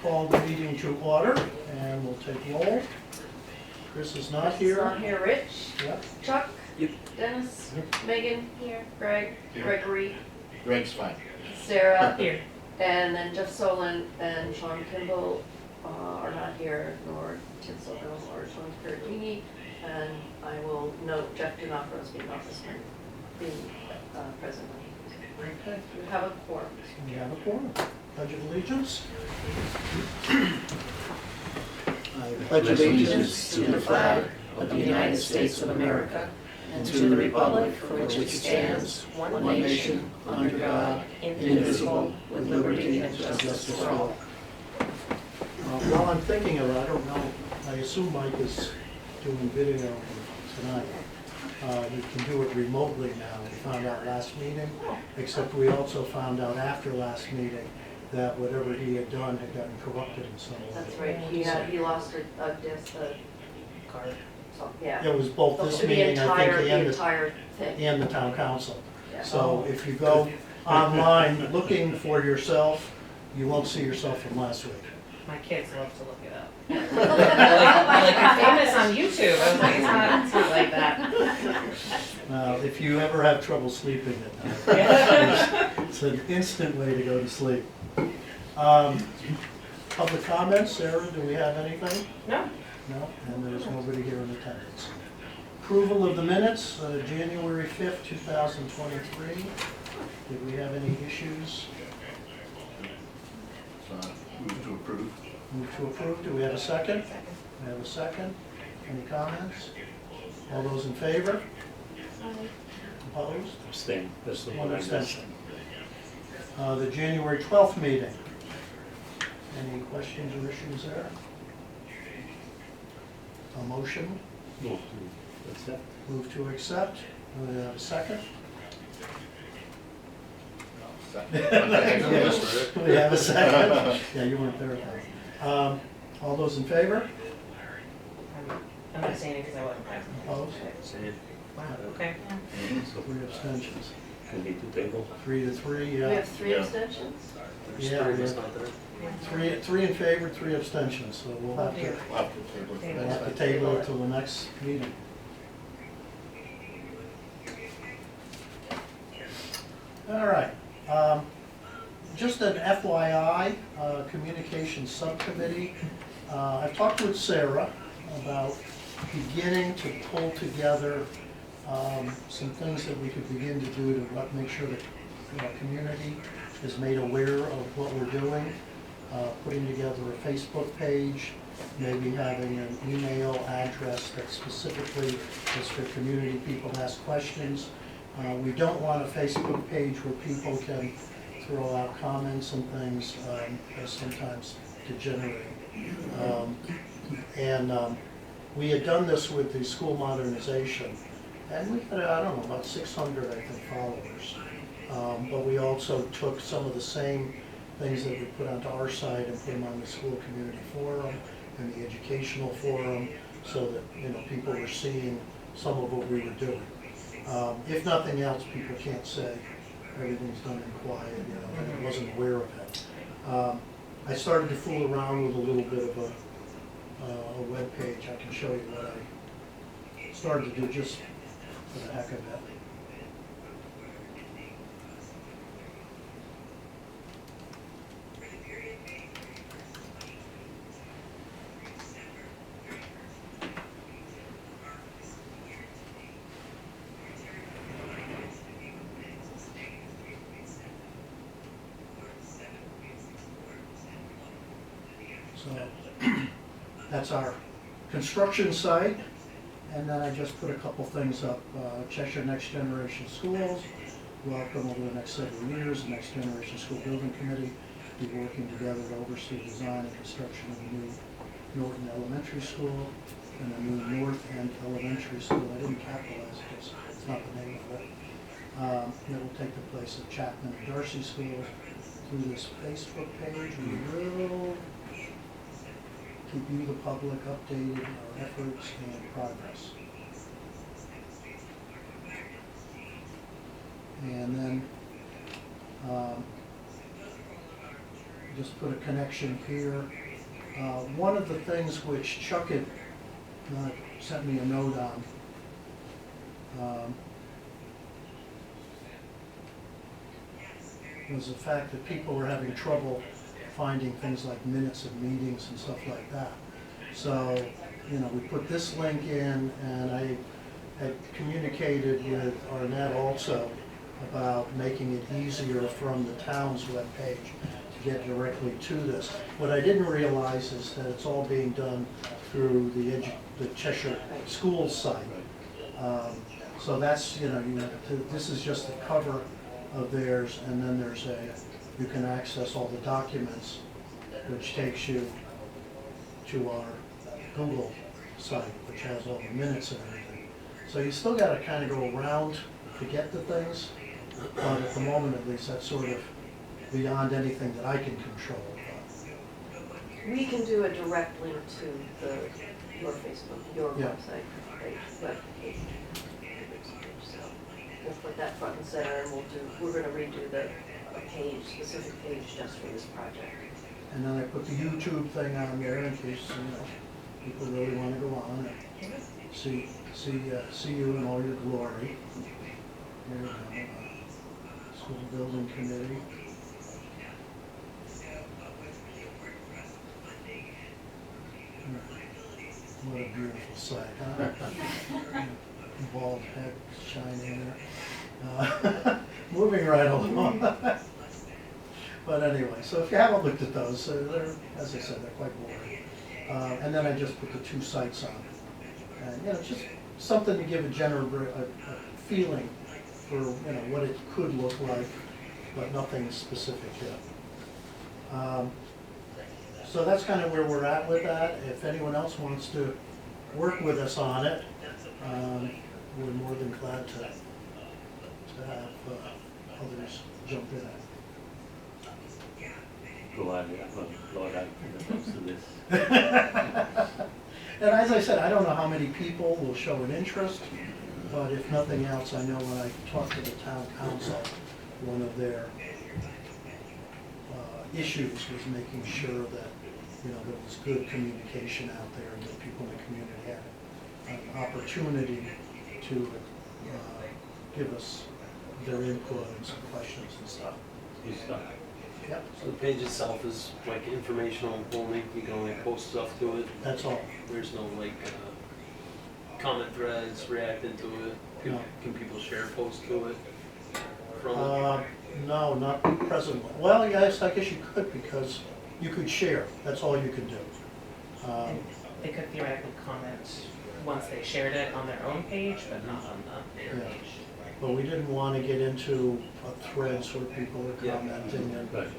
call the meeting to order, and we'll take roll. Chris is not Chris is here. not here. Rich? Yep. Chuck? Yep. Dennis? Yep. Megan? Here. Greg? Here. Gregory? Greg's fine. Sarah? Here. And then Jeff Solon and Sean Kimball are not here, nor Tim Silverman or Sean Perugini. And I will note Jeff Dinofro's being office being present. Okay, We have a quorum. we have a quorum. Pledge of allegiance. I pledge allegiance to the flag of the United States of America and to the republic for which it stands, one nation, under God, indivisible, with liberty and justice for all. While I'm thinking of it, I don't know, I assume Mike is doing video tonight. We can do it remotely now. We found out last meeting, except we also found out after last meeting that whatever he had done had gotten corrupted in some way. That's right. He lost a disc, a card. So, yeah. It was both this The meeting, I think, and entire thing. and the town council. Yeah. So if you go online looking for yourself, you won't see yourself from last week. My kids love to look it up. like you're famous on YouTube. I was like, it's not like that. If you ever have trouble sleeping at night, it's an instant way to go to sleep. Public comments, Sarah, do we have anything? No. No, and there's nobody here in attendance. Approval of the minutes, January 5th, 2023. Did we have any issues? Move to approve. Move to approve. Do we have a second? We have a second. Any comments? All those in favor? Opposed? Abstain. That's the One one I missed. abstention. The January 12th meeting. Any questions or issues there? A motion? Move to accept. Move to accept. Do we have a second? Do we have a second? Yeah, you weren't there. All those in favor? I'm abstaining because I wasn't present. Opposed? Abstain. Wow, okay. Three abstentions. We need to table. 3-3, We yeah. have three abstentions? Yeah, we have three in favor, 3 abstentions, so we'll have to, we'll have to table it till the next meeting. All right. Just an FYI, Communications Subcommittee. I've talked with Sarah about beginning to pull together some things that we could begin to do to make sure that our community is made aware of what we're doing. Putting together a Facebook page, maybe having an email address that specifically is for community people to ask questions. We don't want a Facebook page where people can throw out comments and things that sometimes degenerate. We had done this with the school modernization, and we had, I don't know, about 600, I think, followers. But we also took some of the same things that we put onto our site and put them on the school community forum and the educational forum, so that, you know, people were seeing some of what we were doing. If nothing else, people can't say everything's done in quiet, you know, and I wasn't aware of it. I started to fool around with a little bit of a web page. I can show you what I started to do just for the heck of it. So that's our construction site. And then I just put a couple things up. Cheshire Next Generation Schools, welcome over the next several years. The Next Generation School Building Committee be working together to oversee design and construction of the new Norton Elementary School and the new North End Elementary School. I didn't capitalize it because it's not the name of it. It will take the place of Chapman and Darcy Schools. Through this Facebook page, we will keep you, the public, updated on our efforts and progress. And then just put a connection here. One of the things which Chuck had sent me a note on, was the fact that people were having trouble finding things like minutes of meetings and stuff like that. So, you know, we put this link in, and I had communicated with Arnett also about making it easier from the town's webpage to get directly to this. What I didn't realize is that it's all being done through the Cheshire Schools site. So that's, this is just the cover of theirs, and then there's you can access all the documents, which takes you to our Google site, which has all the minutes and everything. So you still gotta kind of go around to get the things, but at the moment at least, that's sort of beyond anything that I can control. We can do a direct link to your Facebook, your Yeah. website, web page. So we'll put that front and center, and we're gonna redo a page, specific page just for this project. And then I put the YouTube thing on there in case, people really want to go on and see you in all your glory. There you go. School building committee. What a beautiful sight, huh? Bald head shining there. Moving right along. But anyway, so if you haven't looked at those, they're, as I said, they're quite boring. And then I just put the two sites on. And, just something to give a general a feeling for, what it could look like, but nothing specific yet. So that's kind of where we're at with that. If anyone else wants to work with us on it, we're more than glad to have others jump in. Glad I comes to this. And as I said, I don't know how many people will show an interest, but if nothing else, I know when I talked to the town council, one of their issues was making sure that, there was good communication out there and that people in the community had an opportunity to give us their input and some questions and stuff. Good stuff. Yep, So the page itself is like informational only, you can only post stuff to it, that's all. there's no comment threads reacting to it, No. can people share posts to it from it? No, not presently. Well, yes, I guess you could, because you could share, that's all you could do. They could theoretically comment once they shared it on their own page, but not on their Yeah. page. But we didn't want to get into a threads where people are Yeah. commenting and, Right.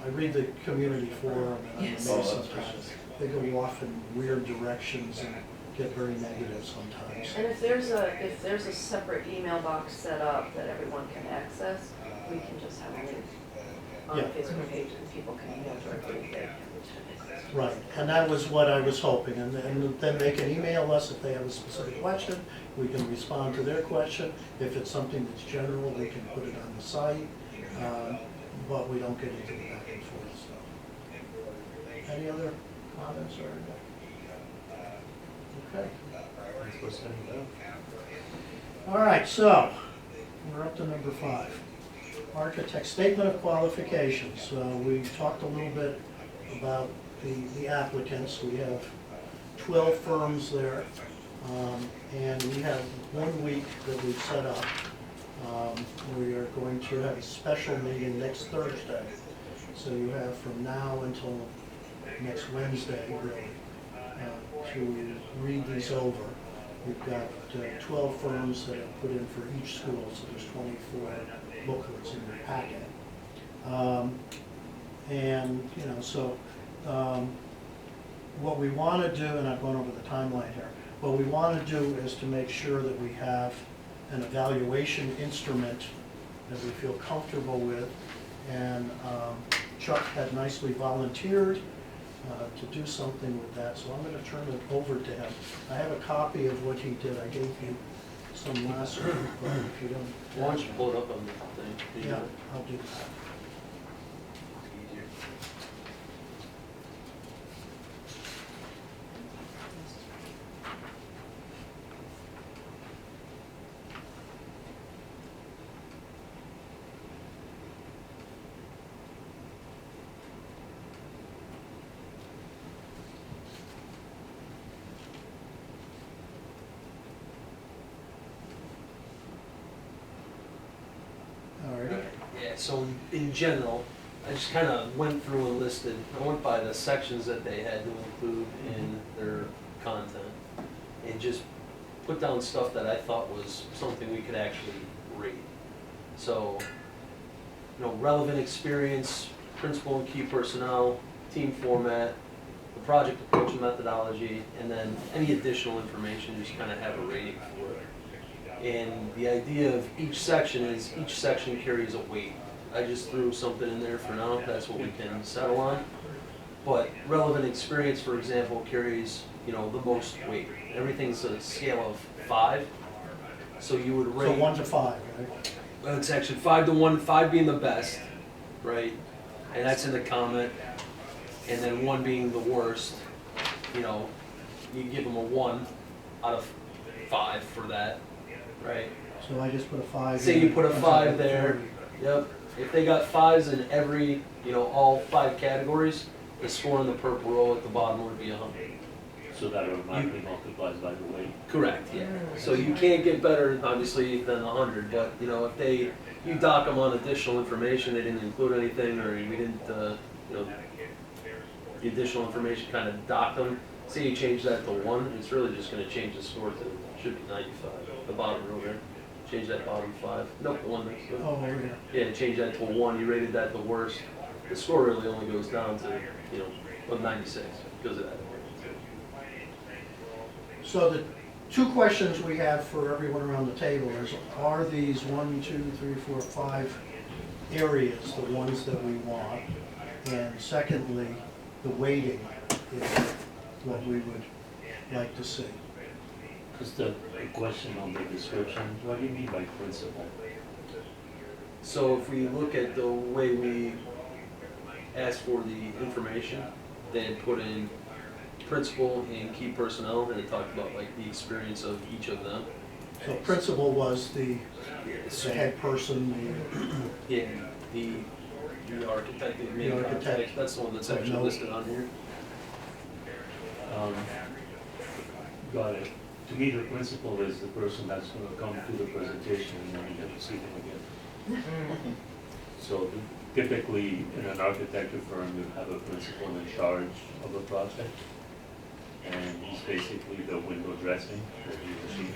I read the community forum and I'm Yes. amazed sometimes. They go off in weird directions and get very negative sometimes. And if there's a separate email box set up that everyone can access, we can just have a link on the Yeah. Facebook page and people can email directly if they have questions. Right, and that was what I was hoping, and then they can email us if they have a specific question, we can respond to their question. If it's something that's general, we can put it on the site, but we don't get into the back and forth stuff. Any other comments or? Okay. All right, so, we're up to number 5. Architect Statement of Qualifications. We talked a little bit about the applicants. We have 12 firms there, and we have 1 week that we've set up. We are going to have a special meeting next Thursday. So you have from now until next Wednesday, really, to read these over. We've got 12 firms that have put in for each school, so there's 24 booklets in your packet. And, what we want to do, and I'm going over the timeline here, what we want to do is to make sure that we have an evaluation instrument that we feel comfortable with. And Chuck had nicely volunteered to do something with that, so I'm going to turn it over to him. I have a copy of what he did. I gave you some last week, but if you don't. Why don't you pull it up on the thing? Yeah, I'll do that. It's easier. so in general, I just kind of went through and listed, I went by the sections that they had to include in their content, and just put down stuff that I thought was something we could actually rate. So, relevant experience, principal and key personnel, team format, the project approach and methodology, and then any additional information, just kind of have a rating for it. And the idea of each section is each section carries a weight. I just threw something in there for now, that's what we can settle on. But relevant experience, for example, carries, the most weight. Everything's a scale of 5, so you would rate. So 1 to 5, right? It's actually 5 to 1, 5 being the best, right? And that's in the comment. And then 1 being the worst. You give them a 1 out of 5 for that, right? So I just put a 5. Say in you it, put a once I 5 get there. 30. Yep. If they got 5s in every, all 5 categories, the score in the purple row at the bottom would be 100. So that automatically multiplies by the weight. Correct, yeah. So you can't get better, obviously, than 100, but, if you dock them on additional information, they didn't include anything, or we didn't, the additional information kind of docked them, say you change that to 1, it's really just gonna change the score to, should be 95, the bottom row there. Change that bottom 5, nope, 1 next to it. Oh, over here. Yeah, change that to a 1, you rated that the worst, the score really only goes down to, 96, because of that. So the 2 questions we have for everyone around the table is, are these 1, 2, 3, 4, 5 areas the ones that we want? And secondly, the weighting is what we would like to see. Because the question on the description, what do you mean by principle? So if we look at the way we asked for the information, they had put in principal and key personnel, and it talked about like the experience of each of them. So principal was the head person, Yeah, the architect, the main architect. architect, that's the one that's Of actually note. listed on here. Got it. To me, the principal is the person that's going to come to the presentation and then you get to see them again. So typically, in an architecture firm, you have a principal in charge of a project. And he's basically the window dressing that you will see.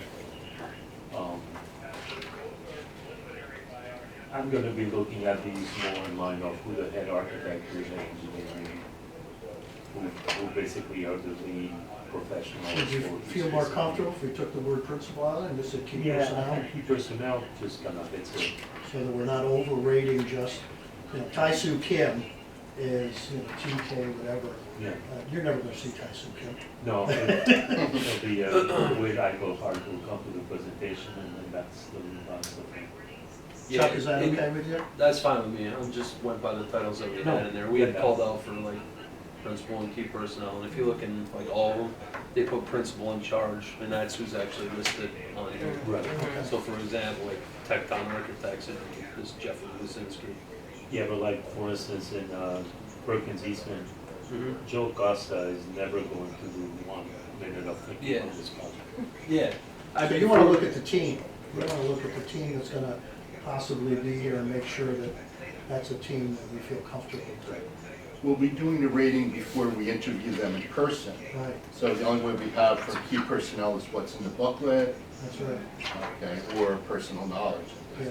I'm going to be looking at these more in line of who the head architect is and engineering, who basically are the lead professionals. would you for each feel more specific- comfortable if we took the word principal out and just said key Yeah, I personnel? think key personnel just kind of fits it. So that we're not overrating just, Tai-Soo Kim is, TK, whatever. Yeah. You're never gonna see Tai-Soo Kim. No, it'll be Wade Eichelhart who will come to the presentation, and then that's the thing. Chuck, is that and okay with you? That's fine with me, I just went by the titles that we No, had in there. We had yeah. called out for like principal and key personnel, and if you look in like all of them, they put principal in charge, and that's who's actually listed on here. Right. So for example, like Tecton Architects, it is Jeffrey Lucinski. Yeah, but like, for instance, in Perkins Eastman, Mm-hmm. Joe Costa is never going to do 1 minute of thinking Yeah. on this project. Yeah. So you wanna look at the team. You wanna look at the team that's gonna possibly be here and make sure that that's a team that we feel comfortable with. We'll be doing the rating before we interview them in person. Right, So the only way we have for key personnel is what's in the booklet, that's right. okay, or personal knowledge. Yeah,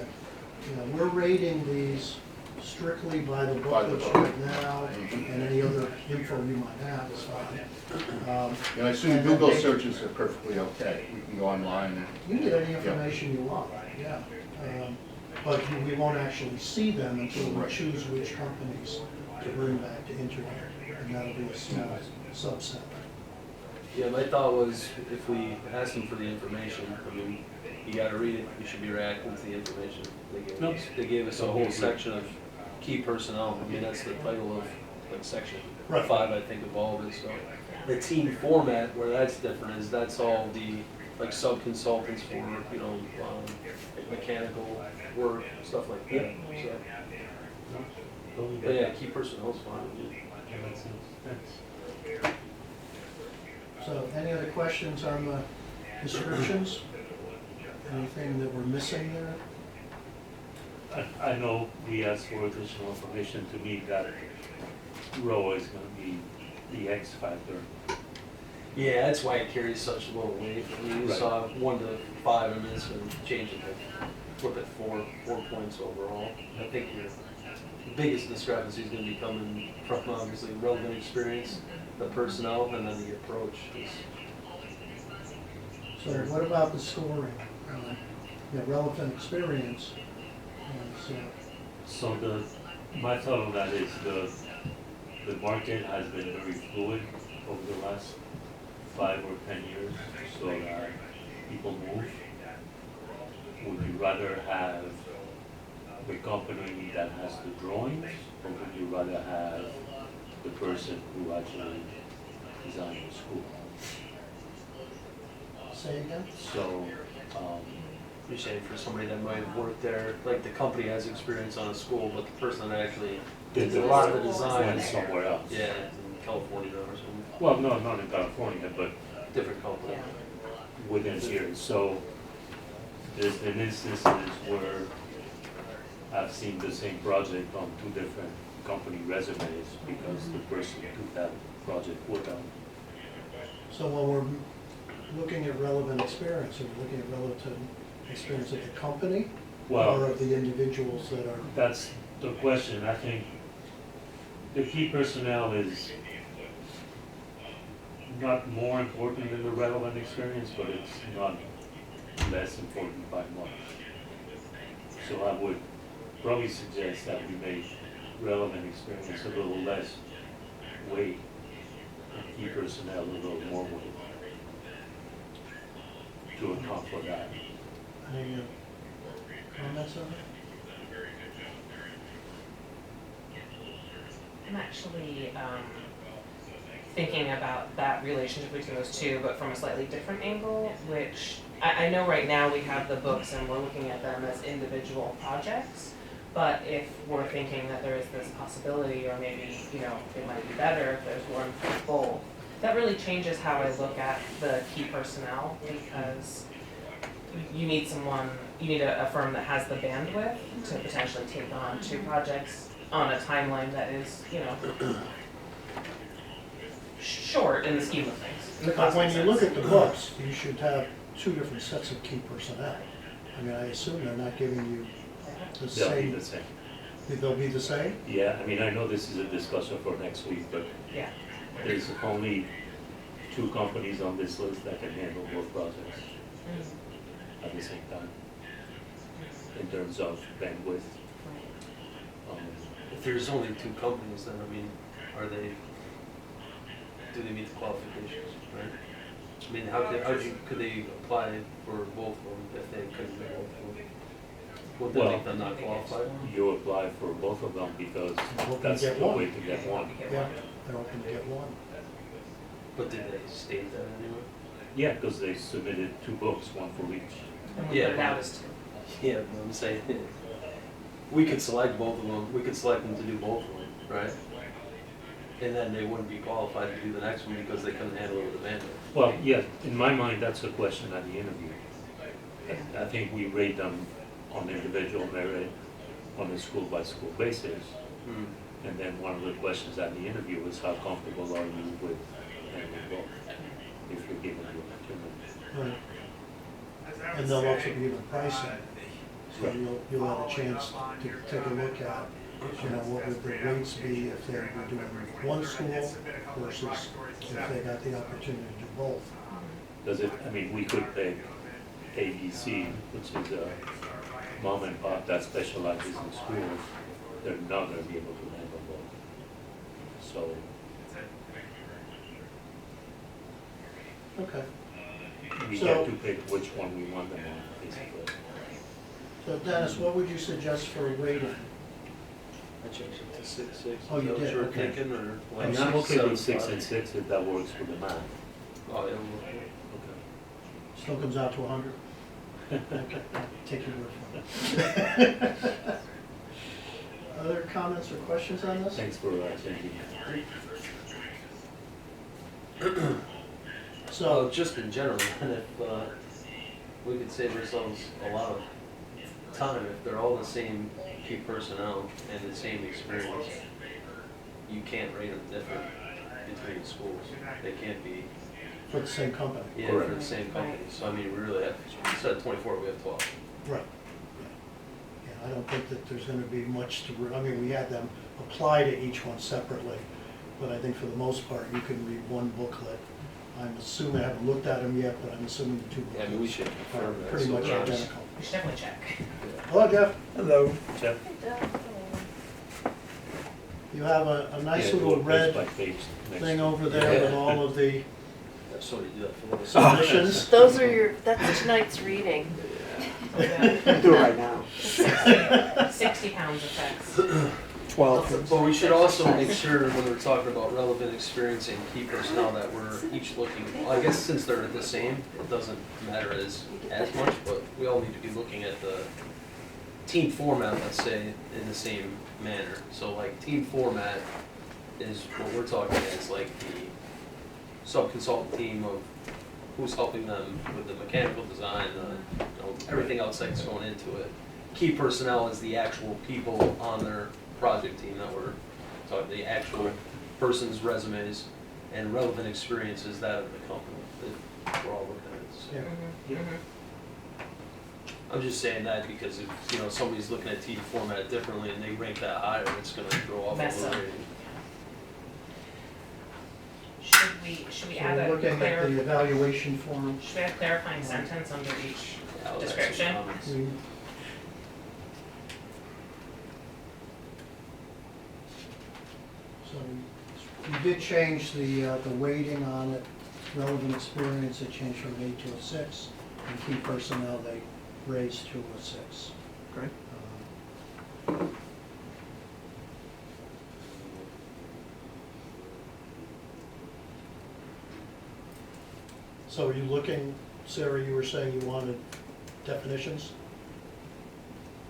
we're rating these strictly by the By the booklets book. right now, and any other info you might have is fine. And I assume Google searches are perfectly okay. We can go online and. You can get any information you want, yeah. But we won't actually see them until we Right. choose which companies to bring back to interview, and that'll be a small subset. Yeah, my thought was if we ask them for the information, I mean, you gotta read it, you should be reacting to the information they gave No. us. They gave us a whole section of key personnel, I mean, that's the title of, like, section Right. 5, I think, of all of it, so. The team format, where that's different, is that's all the, like, sub-consultants for, like mechanical work, stuff like that, so. Totally But get yeah, that. key personnel's fine, yeah. Yeah, makes sense. Thanks. So, any other questions on the descriptions? Anything that we're missing there? I know we asked for additional information. To me, that row is gonna be the X factor. Yeah, that's why it carries such little weight. I mean, you Right. saw 1 to 5 in this and change it to flip it 4 points overall. I think your biggest discrepancy is gonna be coming from obviously relevant experience, the personnel, and then the approach. So what about the scoring? Relevant experience is, So my thought on that is the market has been very fluid over the last 5 or 10 years, so that people move. Would you rather have the company that has the drawings, or would you rather have the person who actually designed the school? say again? So, You're saying for somebody that might have worked there, like the company has experience on a school, but the person that actually did a lot of the design, went somewhere else. yeah, in California or something, Well, no, not in California, but different company. within here. So there's been instances where I've seen the same project on 2 different company resumes because the person took that project with them. So when we're looking at relevant experience, are we looking at relevant experience of the company or Well, of the individuals that are? that's the question. I think the key personnel is not more important than the relevant experience, but it's not less important by much. So I would probably suggest that we make relevant experience a little less weight and key personnel a little more weight to account for that. Any comments on it? I'm actually thinking about that relationship between those two, but from a slightly different angle, which I know right now we have the books and we're looking at them as individual projects, but if we're thinking that there is this possibility, or maybe, it might be better if there's one for both, that really changes how I look at the key personnel, because you need a firm that has the bandwidth to potentially take on 2 projects on a timeline that is, short in the scheme of things. in the But when cosmic you look sense. at the books, you should have 2 different sets of key personnel. I mean, I assume they're not giving you the They'll be same, the same. they'll be the same? Yeah, I mean, I know this is a discussion for next week, but Yeah. there's only 2 companies on this list that can handle both projects at the same time in terms of bandwidth. If there's only 2 companies, then I mean, do they meet the qualifications, right? I mean, could they apply for both of them if they couldn't get both of them? Would that Well- make them not qualified? You apply for both of them because Hoping to that's get the one. way to get one. Yeah, they're hoping to get one. But did they state that anyway? Yeah, because they submitted 2 books, one for each. And we Yeah. put it out as 2. Yeah, but I'm saying, we could select both of them, we could select them to do both of them, right? And then they wouldn't be qualified to do the next one because they couldn't handle it with the bandwidth. Well, yeah, in my mind, that's a question at the interview. I think we rate them on individual merit on a school-by-school basis. And then one of the questions at the interview is how comfortable are you with handling both, if you're given the opportunity. Right. And they'll also give the pricing, so you'll have a chance to take a look at, what would the rates be if they were doing one school versus if they got the opportunity to do both. Does it, I mean, we could pick ABC, which is a mom and pop that specializes in schools, they're not gonna be able to handle both. So, Okay. we So- get to pick which one we want them on, basically. So Dennis, what would you suggest for a rating? I changed it to 6.6. Oh, you Is that what did, you're okay. thinking, or? And I'm okay with 6 and 6 if that works for the math. Oh, yeah, well, Still comes out to 100? Okay, I'll take your word for it. Other comments or questions on this? Thanks for changing it. So just in general, and if we could save ourselves a lot of time, if they're all the same key personnel and the same experience, you can't rate them different between the schools. They can't be, For the same company. yeah, for the same company. So I mean, we really have, instead of 24, we have 12. Right. Yeah, I don't think that there's gonna be much to, I mean, we had them apply to each one separately, but I think for the most part, you can read one booklet. I'm assuming, I haven't looked at them yet, but I'm assuming the two Yeah, I booklets mean, we should are confirm that. pretty so much we're not- identical. We should definitely check. Hello, Jeff. Hello. Jeff? You have a nice Yeah, do little it page red by page next thing to it. over there with all of the So we do that for the submissions. Those are that's tonight's reading. Yeah. Do it right now. 60 pounds of text. 12. But we should also make sure when we're talking about relevant experience and key personnel that we're each looking, well, I guess since they're the same, it doesn't matter as much, but we all need to be looking at the team format, let's say, in the same manner. So like team format is what we're talking as like the sub-consultant team of who's helping them with the mechanical design, everything else that's going into it. Key personnel is the actual people on their project team that we're talking, the actual person's resumes, and relevant experience is that of the company that we're all looking at. So Yeah. Mhm, mhm. I'm just saying that because if, you know, somebody's looking at team format differently and they rank that higher, it's gonna throw off a Mess little up. rating. Should we So add we're a looking at the evaluation form. should we add a clarifying sentence under each? Yeah, I'll add some Description? comments. We- So we did change the weighting on it, relevant experience, it changed from 8 to a 6, and key personnel, they raised to a 6. Great. So are you looking, Sarah, you were saying you wanted definitions?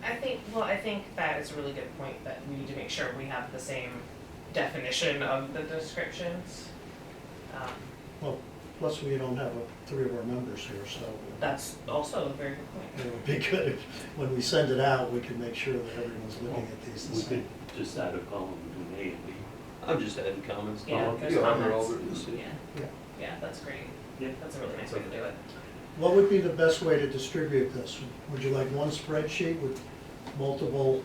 I think that is a really good point, that we need to make sure we have the same definition of the descriptions. Well, plus we don't have 3 of our members here, so That's also a very good point. it would be good if, when we send it out, we can make sure that everyone's looking at these the We same. could just add a column between A and B. I'm just adding comments. Yeah, Oh, there's You are comments. over this, Yeah, Yeah. yeah, that's great. Yeah. That's a really nice way to do it. What would be the best way to distribute this? Would you like one spreadsheet with multiple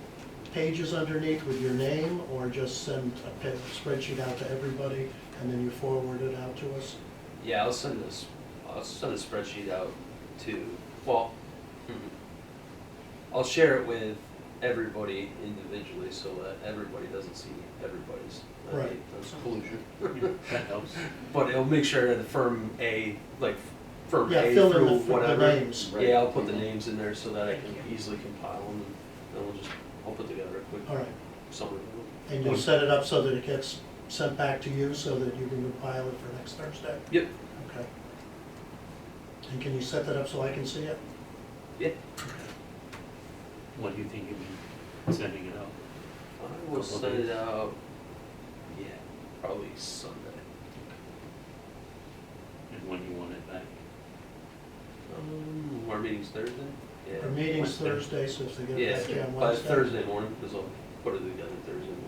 pages underneath with your name, or just send a spreadsheet out to everybody and then you forward it out to us? Yeah, I'll send a spreadsheet out to, well, I'll share it with everybody individually so that everybody doesn't see everybody's. Right. That's collusion. That helps. But it'll make sure that the firm A, like firm Yeah, A fill in through the whatever. names. Yeah, I'll put the names in there so that I can easily compile them, and then I'll put together a quick All right, summary. and you'll set it up so that it gets sent back to you so that you can compile it for next Thursday? Yep. Okay. And can you set that up so I can see it? Yeah. What do you think of sending it out? I will Couple of send it days. out, yeah, probably Sunday. And when you want it back? Our meeting's Thursday? Yeah. Our meeting's Wednesday. Thursday, so if they get Yeah, it back to you on by Wednesday. Thursday morning, because I'll put it together Thursday morning.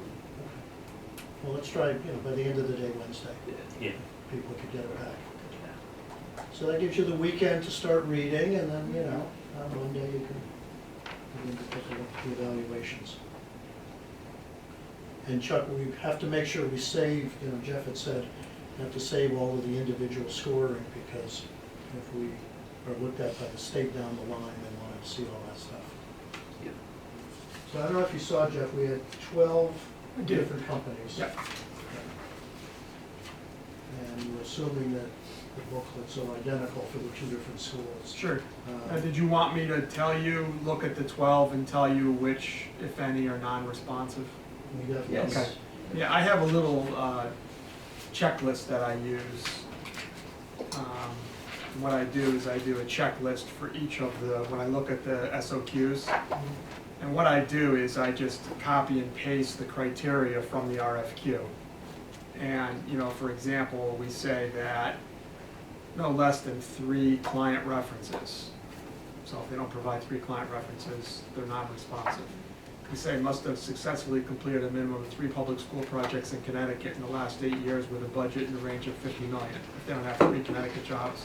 Well, let's try, by the end of the day, Wednesday, Yeah. Yeah. people could get it back. So that gives you the weekend to start reading, and then, on Monday you can begin to take a look at the evaluations. And Chuck, we have to make sure we save, Jeff had said, we have to save all of the individual scoring, because if we are looked at by the state down the line, they want to see all that stuff. Yep. So I don't know if you saw, Jeff, we had 12 I did. different companies. Yep. And we're assuming that the booklets are identical for the 2 different schools. Sure. Uh, Did you want me to tell you, look at the 12 and tell you which, if any, are non-responsive? We definitely. Yes. Okay. Yeah, I have a little checklist that I use. What I do is I do a checklist for each of the, when I look at the SOQs. And what I do is I just copy and paste the criteria from the RFQ. And, for example, we say that no less than 3 client references. So if they don't provide 3 client references, they're not responsive. we say must have successfully completed a minimum of 3 public school projects in Connecticut in the last 8 years with a budget in the range of 50 million. If they don't have 3 Connecticut jobs,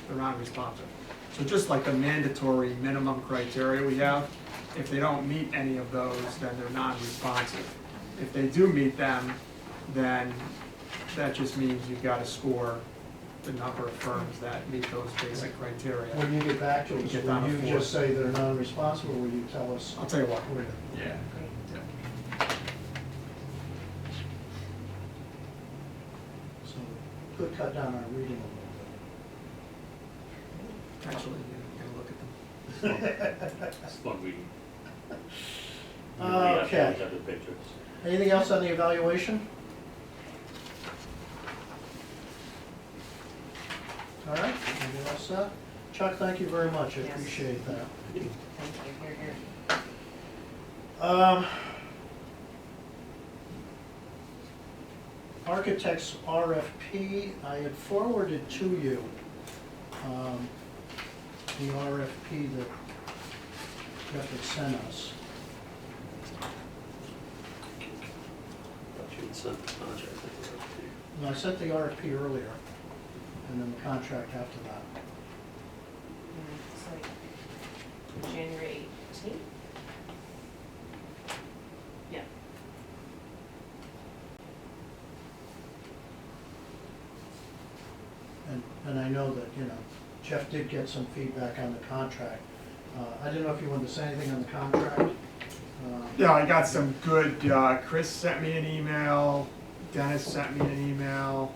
they're non-responsive. So just like the mandatory minimum criteria we have, if they don't meet any of those, then they're non-responsive. If they do meet them, then that just means you've got to score the number of firms that meet those basic criteria. When you get back to us, Get down will to you 4. just say they're non-responsible, or will you tell us? I'll tell you what, yeah. So, could cut down our reading a Actually, you can look at them. It's fun reading. Okay. Look at the pictures. little bit. Anything else on the evaluation? All right, anything else, Chuck, thank you very much, I Yes. appreciate that. Thank you, here. Architects RFP, I had forwarded to you the RFP that Jeff had sent us. Thought you had sent the contract. No, I sent the RFP earlier, and then the contract after that. It's like January 18th? Yeah. And I know that, Jeff did get some feedback on the contract. I didn't know if you wanted to say anything on the contract. Yeah, I got some good, Chris sent me an email, Dennis sent me an email.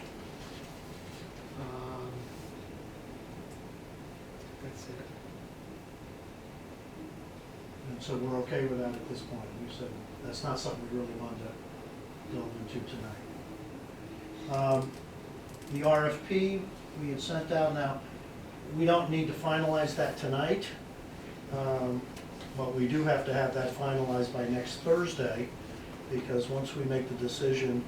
That's it. And so we're okay with that at this point. We said that's not something we really wanted to delve into tonight. The RFP we had sent out, now, we don't need to finalize that tonight, but we do have to have that finalized by next Thursday, because once we make the decision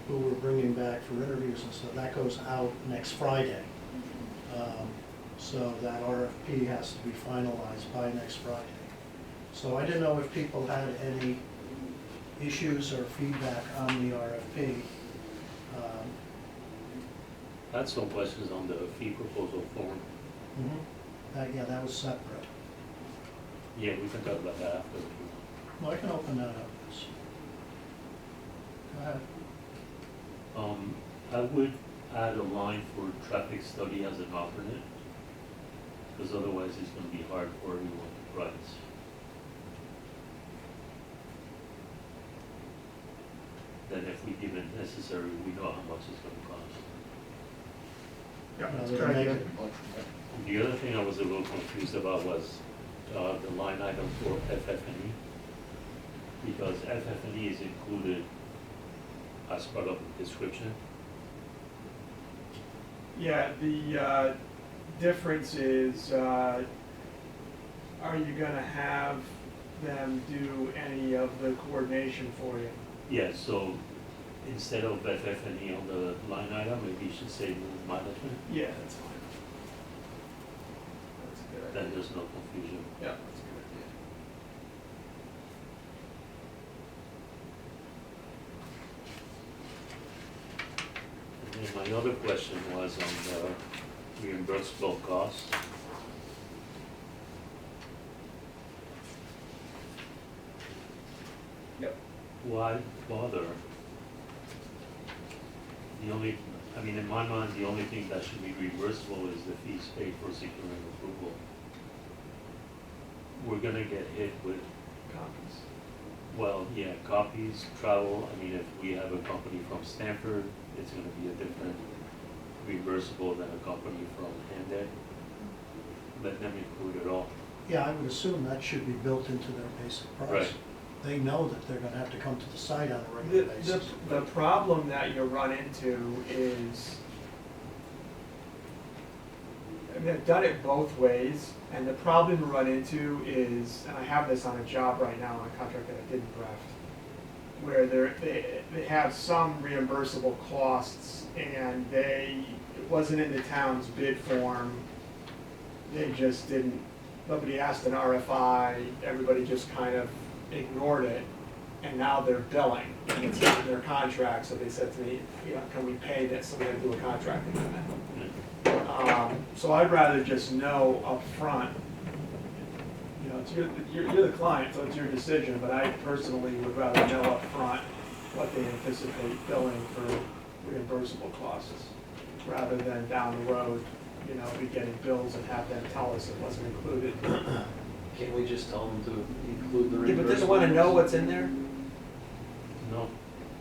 who we're bringing back for interviews and stuff, that goes out next Friday. So that RFP has to be finalized by next Friday. So I didn't know if people had any issues or feedback on the RFP. I had some questions on the fee proposal form. Yeah, that was separate. Yeah, we can talk about that after. if you want. Well, I can open that up. Go ahead. I would add a line for traffic study as an alternate, because otherwise it's gonna be hard for everyone to price. Then if we deem it necessary, we know how much it's gonna cost. Yeah, that's No, a they good make idea. it- The other thing I was a little confused about was the line item for FF&E, because FF&E is included as part of the description. Yeah, the difference is, are you gonna have them do any of the coordination for you? Yeah, so instead of FF&E on the line item, maybe you should say move management, Yeah, that's fine. That's a good then idea. there's no confusion. Yeah, that's a good idea. And then my other question was on the reimbursable costs. Yep. Why bother? The only, I mean, in my mind, the only thing that should be reimbursable is the fees paid for securing approval. We're gonna get hit with, Copies. well, yeah, copies, travel. I mean, if we have a company from Stanford, it's gonna be a different reimbursable than a company from Handet. Let them include it all. Yeah, I would assume that should be built into their basic price. Right. They know that they're gonna have to come to the site on a The, regular the, basis. the problem that you run into is, I mean, I've done it both ways, and the problem you run into is, and I have this on a job right now on a contract that I didn't draft, where they have some reimbursable costs, and it wasn't in the town's bid form, they just didn't, nobody asked an RFI, everybody just kind of ignored it, and now they're billing. And it's in their contract, so they said to me, you know, can we pay this, so we had to do a contract amendment. So I'd rather just know upfront, you know, it's you're the client, so it's your decision, but I personally would rather know upfront what they anticipate billing for reimbursable costs, rather than down the road, you know, be getting bills and have them tell us it wasn't included. Can't we just tell them to include the Yeah, reimbursement? but doesn't wanna know what's in there? No,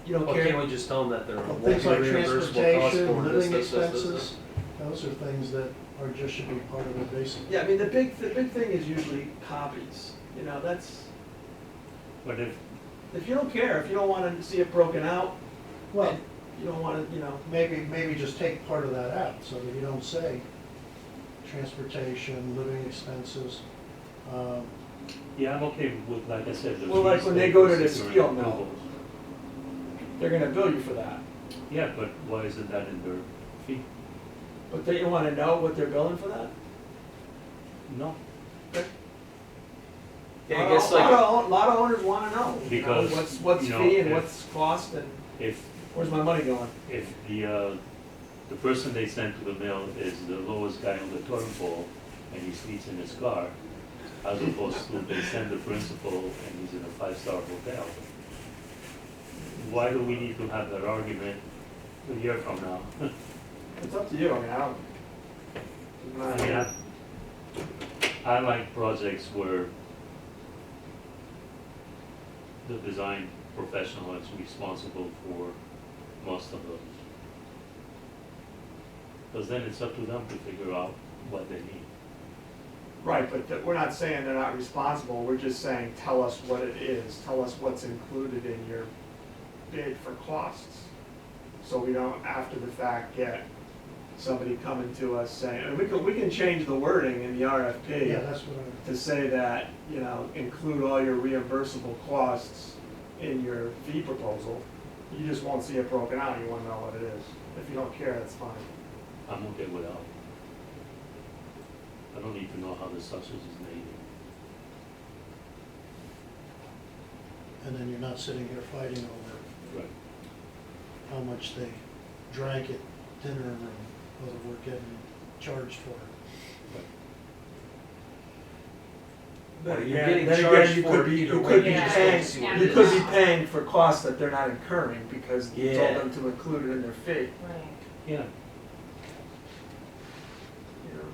You don't Well, care? can't we just tell them that there Well, won't things be like reimbursable costs transportation, for this, living this, this, this, expenses, those are things that are just should be part of the basic. Yeah, I mean, the big thing is usually copies, you know, that's, but if you don't care, if you don't wanna see it broken out, Well, you don't wanna, you know, maybe just take part of that out, so that you don't say transportation, living expenses. yeah, I'm okay with, like I said, the Well, like fees when they that go the to the secure steel mill. approvals. they're gonna bill you for that. Yeah, but why isn't that in their fee? But don't you wanna know what they're billing for that? No, Yeah, I guess A like, lot of owners wanna know, you know, Because, what's you know, fee and if- what's cost and if, where's my money going? if the person they send to the mill is the lowest guy on the totem pole and he sleeps in his car, as opposed to they send the principal and he's in a five-star hotel. Why do we need to have that argument a year from now? It's up to you, I mean, I don't. I mean, I like projects where the design professional is responsible for most of those. Because then it's up to them to figure out what they need. Right, but we're not saying they're not responsible, we're just saying, tell us what it is, tell us what's included in your bid for costs. So we don't, after the fact, get somebody coming to us saying, and we can change the wording in the RFP. Yeah, that's what I, To say that, you know, include all your reimbursable costs in your fee proposal. You just won't see it broken out, you wanna know what it is. If you don't care, that's fine. I'm okay without. I don't need to know how the sausage is made. and then you're not sitting here fighting over Right. how much they drank at dinner and whether we're getting charged for it. Well, you're Yeah, getting then again, charged you for could it be- either you way, could you be just paying- don't see what You it could is. be paying for costs that they're not incurring because you told Yeah. them to include it in their fee, Right. Yeah, you know,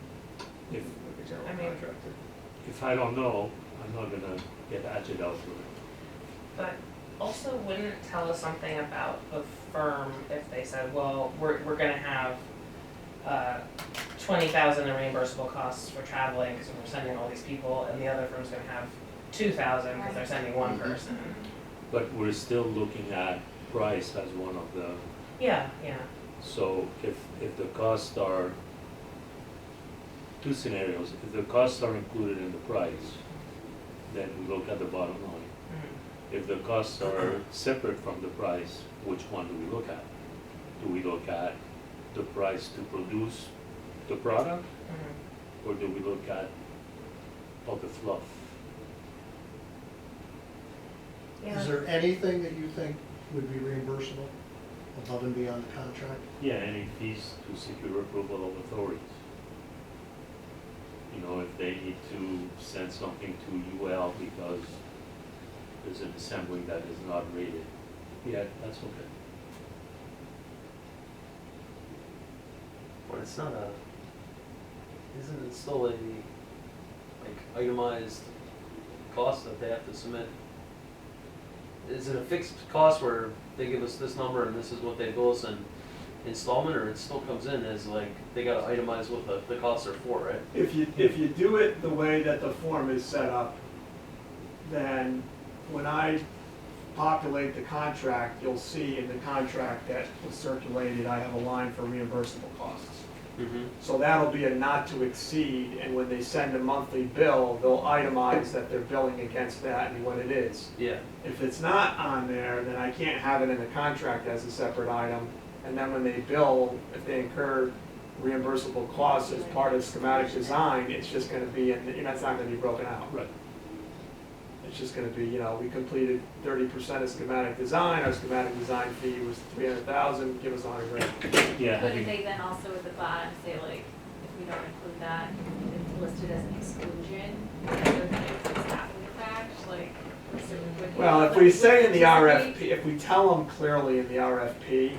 if, like a general I mean- contractor. if I don't know, I'm not gonna get agitated over it. But also wouldn't it tell us something about the firm if they said, well, we're gonna have 20,000 in reimbursable costs for traveling because we're sending all these people, and the other firm's gonna have 2,000 because they're sending one person. But we're still looking at price as one of the, Yeah, yeah. so if the costs are, two scenarios, if the costs are included in the price, then we look at the bottom line. Mhm. If the costs are separate from the price, which one do we look at? Do we look at the price to produce the product, Mhm. or do we look at all the fluff? Yeah. Is there anything that you think would be reimbursable above and beyond the contract? Yeah, any fees to secure approval of authorities. You know, if they need to send something to UL because there's an assembly that is not rated, yeah, that's okay. But it's not a, isn't it still a, like, itemized cost that they have to submit? Is it a fixed cost where they give us this number and this is what they bill us in installment, or it still comes in as like, they gotta itemize what the costs are for, right? If you do it the way that the form is set up, then when I populate the contract, you'll see in the contract that was circulated, I have a line for reimbursable costs. Mm-hmm. So that'll be a not to exceed, and when they send a monthly bill, they'll itemize that they're billing against that and what it is. Yeah, If it's not on there, then I can't have it in the contract as a separate item. And then when they bill, if they incur reimbursable costs as part of schematic design, it's just gonna be, that's not gonna be broken out. Right. It's just gonna be, we completed 30% of schematic design, our schematic design fee was 300,000, give us 100 grand. Yeah, But if they then also at the bottom say like, if we don't include that, it's listed as an exclusion, rather than if it's after the fact, like, so would you- Well, if we say in the participate? RFP, if we tell them clearly in the RFP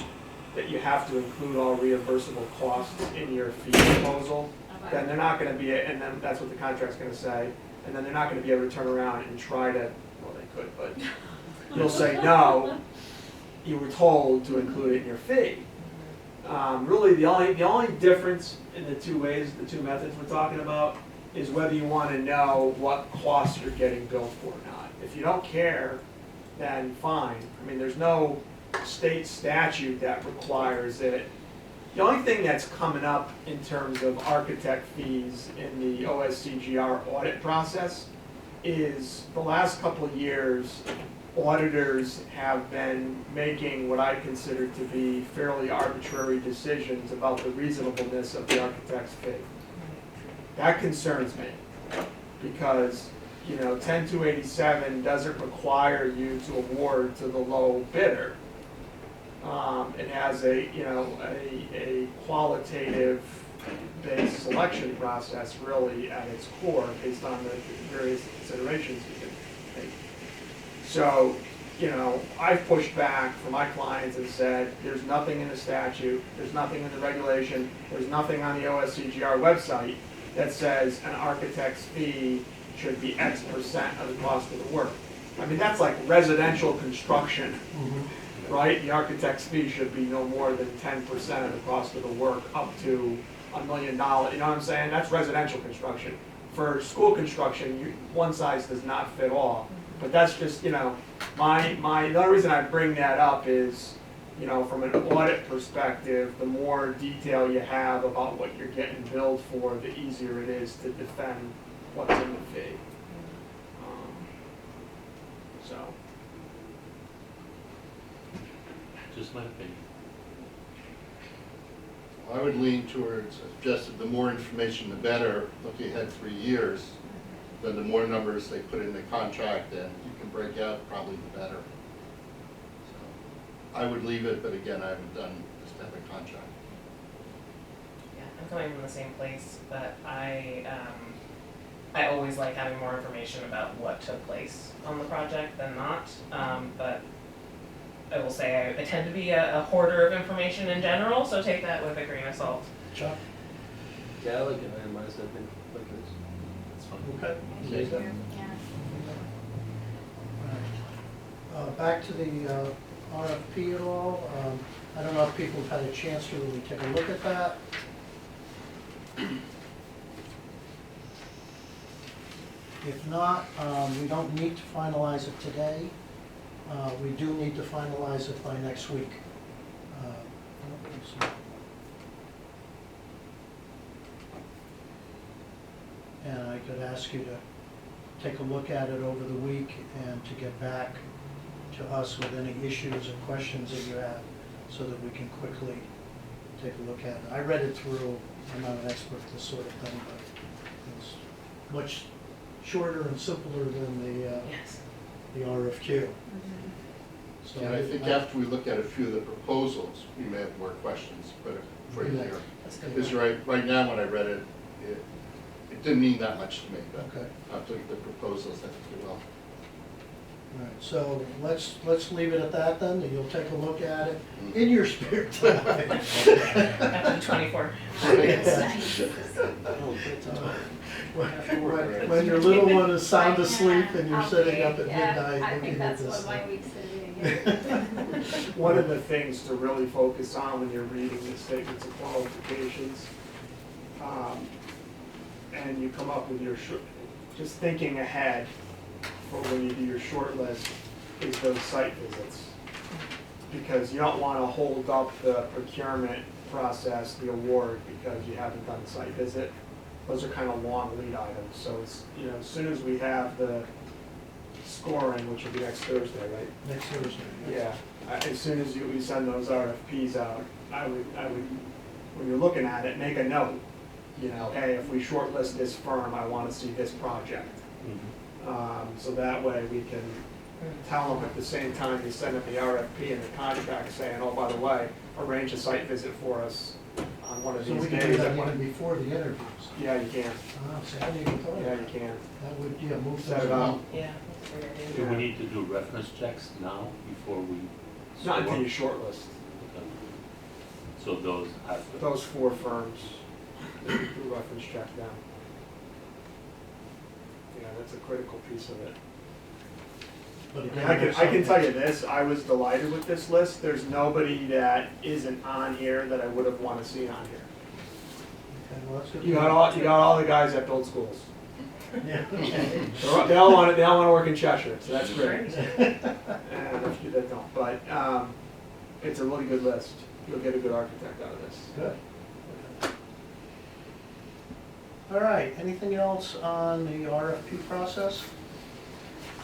that you have to include all reimbursable costs in your fee proposal, Okay. then they're not gonna be, and then that's what the contract's gonna say, and then they're not gonna be able to turn around and try to, well, they could, but you'll say, no, you were told to include it in your fee. Really, the only difference in the two ways, the two methods we're talking about, is whether you wanna know what costs you're getting billed for or not. If you don't care, then fine. I mean, there's no state statute that requires it. The only thing that's coming up in terms of architect fees in the OSCGR audit process is the last couple of years, auditors have been making what I consider to be fairly arbitrary decisions about the reasonableness of the architect's fee. That concerns me, because, 10287 doesn't require you to award to the low bidder. It has a qualitative based selection process really at its core, based on the various considerations you can make. So, I've pushed back for my clients and said, there's nothing in the statute, there's nothing in the regulation, there's nothing on the OSCGR website that says an architect's fee should be X% of the cost of the work. I mean, that's like residential construction, right? The architect's fee should be no more than 10% of the cost of the work, up to $1 million, you know what I'm saying? That's residential construction. For school construction, one size does not fit all. But that's just, the only reason I bring that up is, from an audit perspective, the more detail you have about what you're getting billed for, the easier it is to defend what's in the fee. So, just my opinion. I would lean towards, just the more information, the better, looking ahead 3 years, then the more numbers they put in the contract and you can break out, probably the better. So, I would leave it, but again, I haven't done this type of contract. Yeah, I'm coming from the same place, but I always like having more information about what took place on the project than not. But I will say I tend to be a hoarder of information in general, so take that with a grain of salt. Chuck? Yeah, I like it itemized, I think, like this. It's fine. Okay. Okay. Yeah. Back to the RFP at all. I don't know if people have had a chance to really take a look at that. If not, we don't need to finalize it today. We do need to finalize it by next week. And I could ask you to take a look at it over the week and to get back to us with any issues or questions that you have, so that we can quickly take a look at it. I read it through. I'm not an expert at this sort of thing, but it's much shorter and simpler than Yes. the RFQ. So And I think after we look at a few of the proposals, we may have more questions, but for you here. That's good. Because right now, when I read it, it didn't mean that much to me, but Okay. after the proposals, I think it will. All right, so let's leave it at that then, and you'll take a look at it in your spare time. After the 24. When your little one is sound asleep and you're sitting up at Yeah, midnight I looking think at that's this what my thing. week's gonna be again. one of the things to really focus on when you're reading the statements of qualifications, and you come up with your just thinking ahead for when you do your short list, is those site visits. Because you don't want to hold up the procurement process, the award, because you haven't done a site visit. Those are kind of long lead items, so it's, as soon as we have the scoring, which will be next Thursday, right? Next Thursday. Yeah, as soon as we send those RFPs out, I would, when you're looking at it, make a note. Hey, if we shortlist this firm, I want to see this project. Mhm. So that way we can tell them at the same time they send up the RFP and the contract saying, oh, by the way, arrange a site visit for us on one of So these we can do days. that even before the interviews. Yeah, you can. See, I didn't even thought of Yeah, that. you can. That would, yeah, move Set those it up. along. Yeah, that's a great idea. Do we need to do reference checks now before we? Not until score? you shortlist. Okay. So those have to. Those 4 firms, you do reference check them. Yeah, that's a critical piece of it. But I again, can, that's I can tell something- you this, I was delighted with this list. There's nobody that isn't on here that I would have wanted to see on here. Okay, well, that's good. You got all the guys that build schools. Yeah, okay. They all want to work in Cheshire, so that's great. And a few that don't, but, it's a really good list. You'll get a good architect out of this. Good. All right, anything else on the RFP process?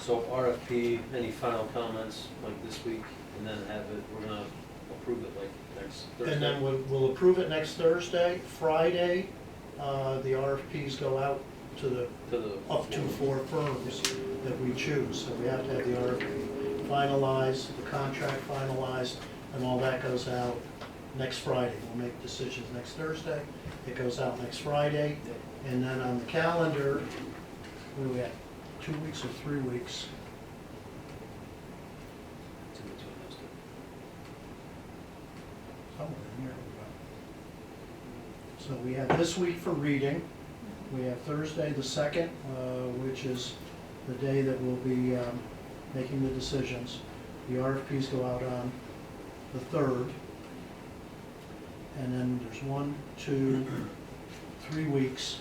So RFP, any final comments like this week, and then have it, we're gonna approve it like next Thursday? And then we'll approve it next Thursday. Friday, the RFPs go out to the, To the. up to 4 firms that we choose. So we have to have the RFP finalized, the contract finalized, and all that goes out next Friday. We'll make decisions next Thursday. It goes out next Friday. And then on the calendar, what do we have, 2 weeks or 3 weeks? It's in between those two. Somewhere in here. So we have this week for reading. We have Thursday the 2nd, which is the day that we'll be making the decisions. The RFPs go out on the 3rd. And then there's 1, 2, 3 weeks.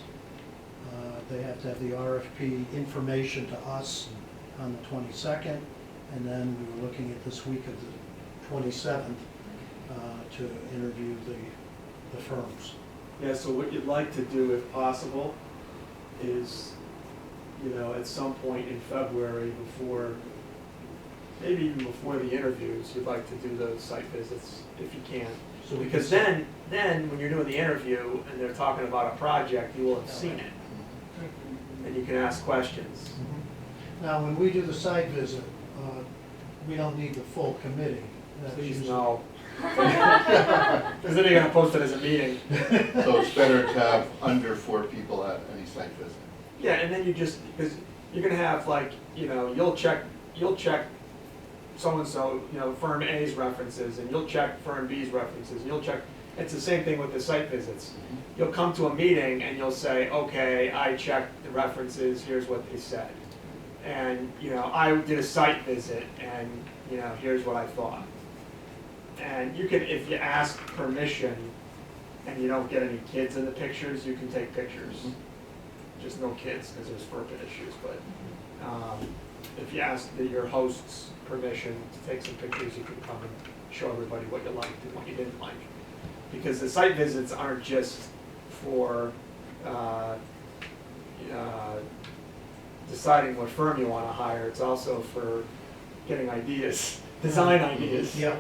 They have to have the RFP information to us on the 22nd. And then we were looking at this week of the 27th to interview the firms. Yeah, so what you'd like to do, if possible, is, at some point in February before, maybe even before the interviews, you'd like to do those site visits if you can. So we Because can- then when you're doing the interview and they're talking about a project, you will have seen it. And you can ask questions. Now, when we do the site visit, we don't need the full committee. That's Please usually- no. Because then you're gonna post it as a meeting. So it's better to have under 4 people at any site visit. Yeah, and then you just, because you're gonna have like, you'll check so-and-so, firm A's references, and you'll check firm B's references, and you'll check, it's the same thing with the site visits. You'll come to a meeting and you'll say, okay, I checked the references, here's what they said. And, I did a site visit and, here's what I thought. And you can, if you ask permission and you don't get any kids in the pictures, you can take pictures. Just no kids, because there's FERPA issues, but, if you ask your host's permission to take some pictures, you can come and show everybody what you liked and what you didn't like. Because the site visits aren't just for, deciding what firm you wanna hire, it's also for getting ideas, design ideas. Yeah,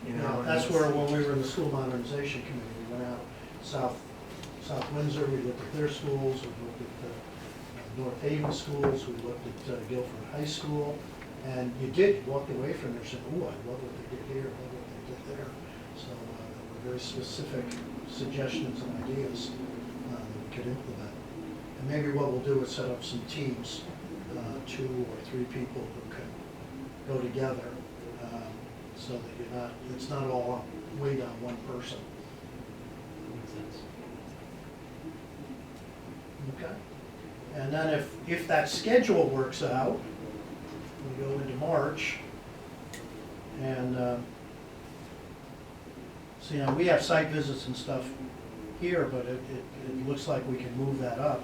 You know, yeah, and that's where, when we were in the school modernization committee, we went out South Windsor, we looked at their schools, we looked at North Haven schools, we looked at Guilford High School, and you walked away from there saying, ooh, I love what they did here, I love what they did there. So there were very specific suggestions and ideas that we could implement. And maybe what we'll do is set up some teams, 2 or 3 people who can go together, so that it's not all weight on one person. Makes sense. Okay? And then if that schedule works out, we go into March, and, see, now we have site visits and stuff here, but it looks like we can move that up,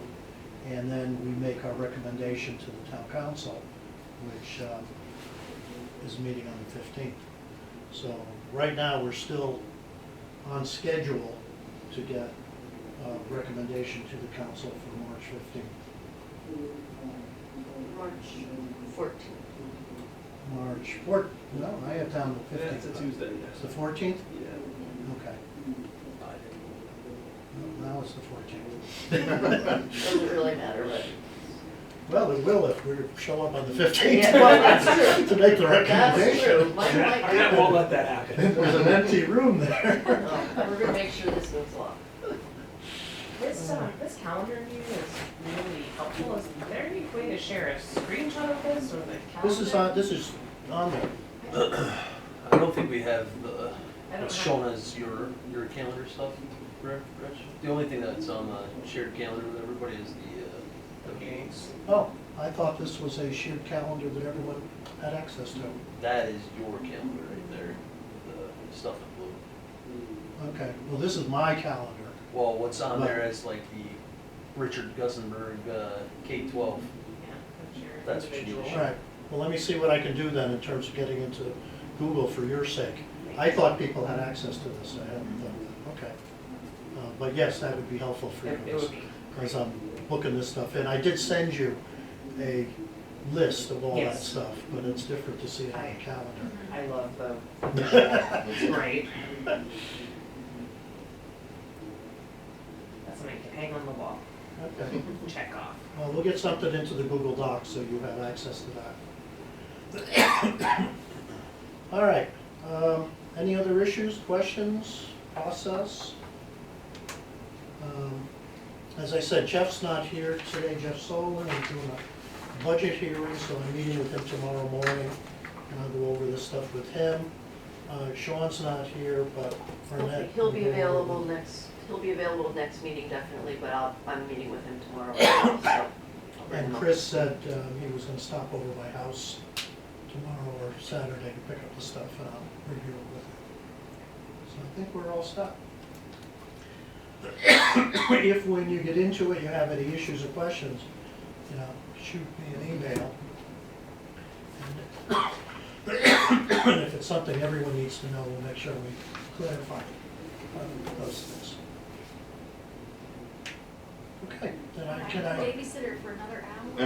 and then we make our recommendation to the town council, which is meeting on the 15th. So right now, we're still on schedule to get a recommendation to the council for March 15th. March 14th. March 4th, no, I have down the 15th. It's a Tuesday, It's yes. the 14th? Yeah. Okay. Now it's the 14th. Doesn't really matter, but Well, it will if we show up on the 15th Yeah, well, that's true. to make the That's recommendation. true. Mike might I won't let that happen. There's an empty room there. We're gonna make sure this moves along. This calendar view is really helpful. Is there any way to share a screenshot of this or the calendar? This is on there. I don't think we have the, I don't what's have- shown as your calendar stuff, Rich? The only thing that's on the shared calendar with everybody is the meetings. Oh, I thought this was a shared calendar that everyone had access to. That is your calendar right there, the stuff in blue. Okay, well, this is my calendar. Well, what's on there is like the Richard Gussenberg, K-12. Yeah, share That's what you individual. need. All right, well, let me see what I can do then in terms of getting into Google for your sake. I thought people had access to this, I hadn't done that, okay. But yes, that would be helpful for you. It would be. As I'm looking this stuff in. I did send you a list of all that Yes. stuff, but it's different to see it on I- the calendar. I love the, it's great. That's something you can hang on the wall, Okay, check off. well, we'll get something into the Google Docs so you have access to that. All right, any other issues, questions, process? As I said, Jeff's not here today, Jeff Solon, I'm doing a budget hearing, so I'm meeting with him tomorrow morning, and I'll go over this stuff with him. Sean's not here, but Arnett. He'll be available next meeting definitely, but I'm meeting with him tomorrow. So I'll bring And him up. Chris said he was gonna stop over my house tomorrow or Saturday to pick up the stuff, and I'll review it with him. So I think we're all set. If when you get into it, you have any issues or questions, you know, shoot me an email. And if it's something everyone needs to know, we'll make sure we clarify those things. Okay, then can I? Babysitter for another hour. You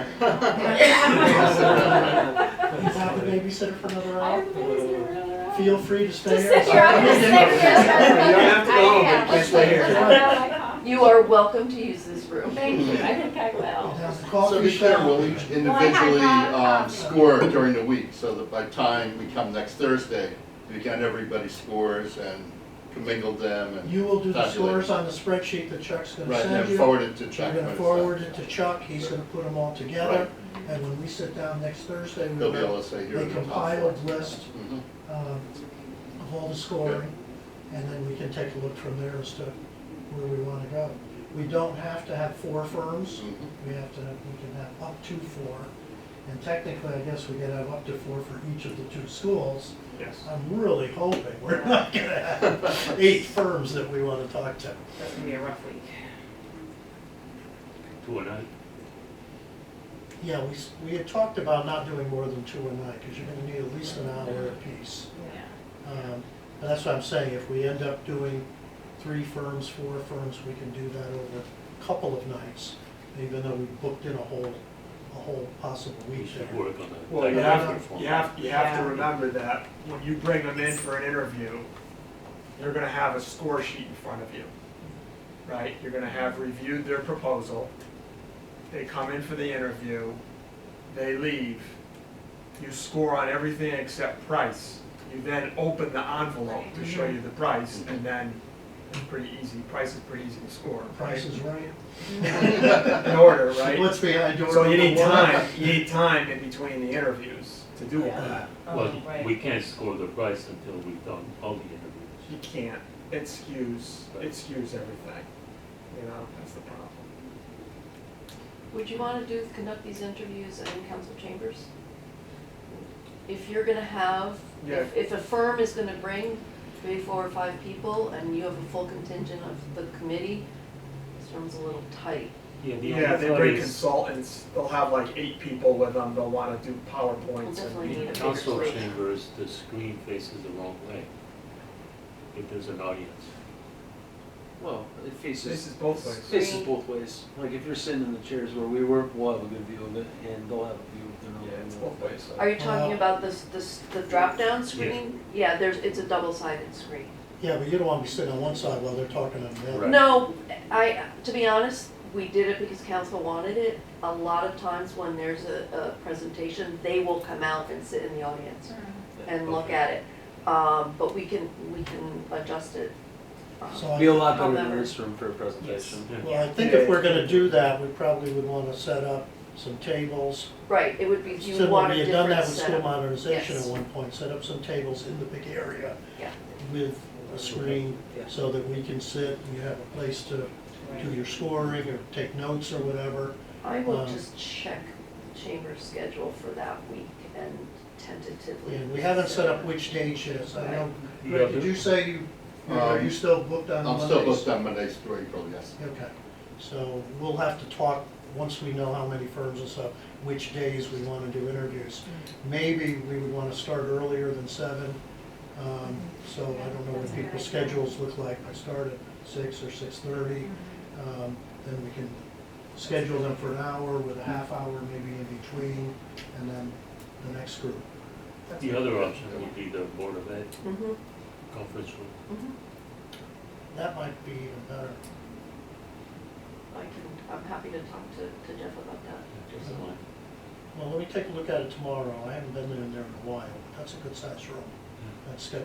have a babysitter for another I hour? have a babysitter for another hour. Feel free to stay Just here. sit here, I'm gonna stay here. You don't have to go home, I you can stay here. am. You are welcome to use this room. Thank you, I think I will. Down the So coffee be clear, shop. we'll each I individually had coffee. score during the week, so that by the time we come next Thursday, we get everybody's scores and commingle them and. You will do the tabulate. scores on the spreadsheet that Chuck's gonna Right, and send then you. forward it to You're Chuck. gonna when it's forward done. it to Chuck, he's gonna put them all together, and when we sit down next Thursday, He'll we'll be able have to say, here's a the top compiled four. list Mhm. of all the scoring, and then we can take a look from there as to where we wanna go. We don't have to have 4 firms, Mhm. we can have up to 4, and technically, I guess we can have up to 4 for each of the 2 schools. Yes. I'm really hoping we're not gonna have 8 firms that we wanna talk to. That's gonna be a rough week. 2 a night. Yeah, we had talked about not doing more than 2 a night, because you're gonna need at least an hour apiece. Yeah. And that's what I'm saying, if we end up doing 3 firms, 4 firms, we can do that over a couple of nights, even though we booked in a whole possible We week should there. work on that. Well, you Like have, after form. you have to Yeah. remember that when you bring them in for an interview, you're gonna have a score sheet in front of you, right? You're gonna have reviewed their proposal, they come in for the interview, they leave, you score on everything except price. You then open the envelope to show you the price, and then it's pretty easy, price is pretty easy to score, right? Price is right. In order, right? What's behind door So you need number 1? time in between the interviews to do all that. Well, Oh, right. we can't score the price until we've done all the interviews. You can't, it skews everything, you know, that's the problem. Would you want to conduct these interviews in council chambers? If you're gonna have, Yeah. if a firm is gonna bring 3, 4, or 5 people, and you have a full contingent of the committee, this room's a little tight. Yeah, the Yeah, only they thought bring is, consultants, they'll have like 8 people with them, they'll wanna do We'll PowerPoints definitely and. need a bigger council space. chambers, the screen faces the wrong way. If there's an audience. Well, it faces. Faces both ways. Faces both ways. Like if you're sitting in the chairs where we work, we'll have a good view of it, and they'll have a view of their own. Yeah, it's both ways. Are you talking about the drop-down screen? Yeah, it's a double-sided screen. Yeah, but you don't want to be sitting on one side while they're talking on the other. Right. No, to be honest, we did it because council wanted it. A lot of times when there's a presentation, they will come out and sit in the audience and look at it. But we can adjust it. So I- Be a lot better However- than this room for a presentation. Well, I think if we're gonna do that, we probably would wanna set up some tables. Right, it would be, you would Similar, want a we had done different that with school setup. modernization at Yes. one point, set up some tables in the big area Yeah. with a screen so that we can sit and you have a place to do your scoring or take notes or whatever. I will Um, just check Chamber's schedule for that week and tentatively. And we haven't set up which days yet, so I know, Yeah, Rick, did you say are you still booked on I'm Mondays? still booked on Mondays through April, yes. Okay, so we'll have to talk, once we know how many firms and stuff, which days we want to do interviews. Maybe we would want to start earlier than 7, so I don't know what people's schedules look like. I start at 6 or 6:30, then we can schedule them for an hour with a half hour maybe in between, and then the next group. The other option would be the Board of Ed Mhm, conference room. mhm. That might be even better. I'm happy to talk to Jeff about that. Just so- Well, let me take a look at it tomorrow. I haven't been in there in a while. That's a good size room. That's got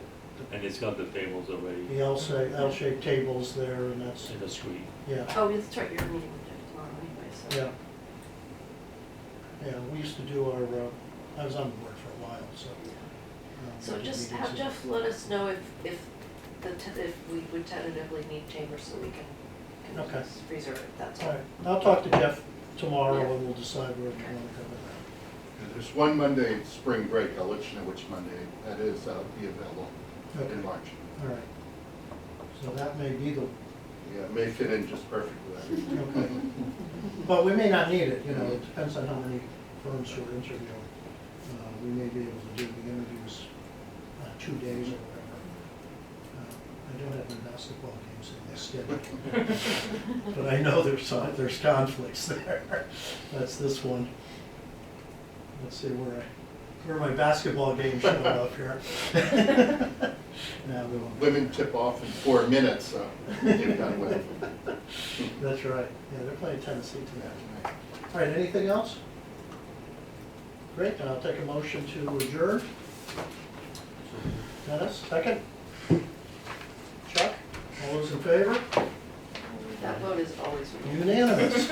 And it's got the tables already the L-shaped tables there, and that's, and the screen. yeah, Oh, that's right, you're meeting with Jeff tomorrow anyway, so. yeah. Yeah, we used to do our, I was on the board for a while, so. So we just needed have to- Jeff let us know if if we would tentatively need Chambers so we can Okay. just reserve it, that's All all. right, I'll talk to Jeff tomorrow Yeah. and we'll decide where we want to go with There's one Monday, spring break, I'll let you know which Monday that is, I'll be available that. Okay, in March. all right. So that may be the, Yeah, it may fit in just perfectly. okay. But we may not need it, you know, it depends on how many firms we're interviewing. We may be able to do the interviews 2 days or whatever. I don't have my basketball games in my schedule. But I know there's conflicts there. That's this one. Let's see where my basketball games show up here. Now, we won't. Women tip off in 4 minutes, so you've got to win. That's right. Yeah, they're playing Tennessee tonight. All right, anything else? Great, then I'll take a motion to adjourn. Dennis, second? Chuck, all those in favor? That vote is always. Unanimous.